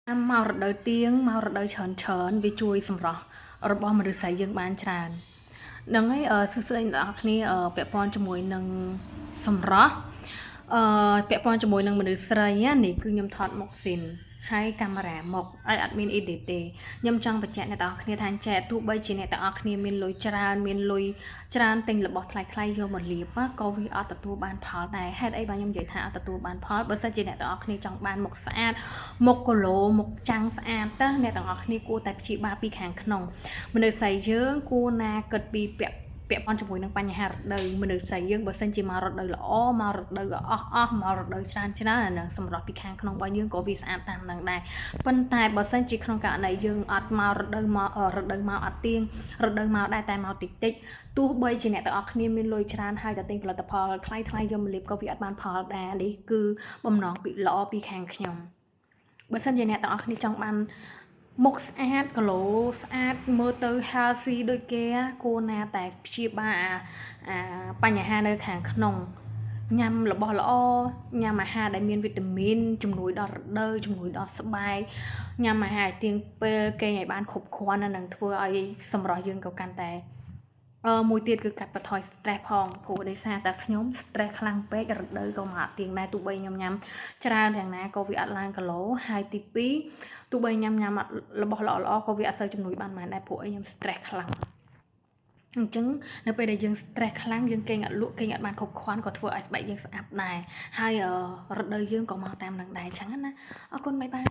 មករដូវទៀងមករដូវច្រើនវាជួយសម្រស់របស់មនុស្សស្រីយើងបានច្រើនហ្នឹងហើយសួស្តីអ្នកនរគ្នាពាក់ព័ន្ធជាមួយនឹងសម្រស់ពាក់ព័ន្ធជាមួយនឹងមនុស្សស្រីនេះគឺខ្ញុំថតមុខស៊ីនហើយកាមេរ៉ាមុខឲ្យអត់មាន edit ទេខ្ញុំចង់បញ្ជាក់អ្នកនរគ្នាថាចែកទោះបីជាអ្នកនរគ្នាមានលុយច្រើនទិញរបស់ថ្លៃយកមកលាបក៏វាអត់ទទួលបានផលដែរហេតុអីបើខ្ញុំនិយាយថាអត់ទទួលបានផលបើសិនជាអ្នកនរគ្នាចង់បានមុខស្អាតមុខគីឡូមុខចាំងស្អាតតើអ្នកទាំងអស់គ្នាគួរតែព្យាបាលពីខាងក្នុងមនុស្សស្រីយើងគួរណាគិតពីពាក់ព័ន្ធជាមួយនឹងបញ្ហារដូវមនុស្សស្រីយើងបើសិនជាមករដូវល្អមករដូវអស់មករដូវច្រើនអានឹងសម្រាប់ពីខាងក្នុងរបស់យើងក៏វាស្អាតតាមនឹងដែរប៉ុន្តែបើសិនជាក្នុងករណីយើងអត់មករដូវមកអត់ទៀងរដូវមកដែរតែមកតិចទោះបីជាអ្នកទាំងអស់គ្នាមានលុយច្រើនហើយតែទិញផលិតផលថ្លៃយកមកលាបក៏វាអត់បានផលដែរនេះគឺបំណងពីល្អពីខាងខ្ញុំបើសិនជាអ្នកទាំងអស់គ្នាចង់បានមុខស្អាតគីឡូស្អាតមើលទៅ healthy ដូចគេគួរណាតែព្យាបាលបញ្ហានៅខាងក្នុងញ៉ាំរបស់ល្អញ៉ាំអាហារដែលមានវីតាមីនជំនួយដល់រដូវជំនួយដល់ស្បែកញ៉ាំអាហារទៀងពេលគេឲ្យបានគ្រប់គ្រាន់នឹងធ្វើឲ្យសម្រស់យើងក៏កាន់តែមួយទៀតគឺកាត់បន្ថយ stress ផងព្រោះដោយសារតែខ្ញុំ stress ខ្លាំងពេករដូវក៏មកទៀងដែរទោះបីខ្ញុំញ៉ាំច្រើនយ៉ាងណាក៏វាអត់ឡើងគីឡូហើយទី2ទោះបីញ៉ាំរបស់ល្អក៏វាអត់សូវជំនួយបានប៉ុន្មានដែរព្រោះខ្ញុំ stress ខ្លាំងអញ្ចឹងនៅពេលដែលយើង stress ខ្លាំងយើងគេងអត់លក់គេងអត់បានគ្រប់គ្រាន់ក៏ធ្វើឲ្យស្បែកយើងស្អាប់ដែរហើយរដូវយើងក៏មកតាមនឹងដែរអញ្ចឹងណាអរគុណបាយបាយ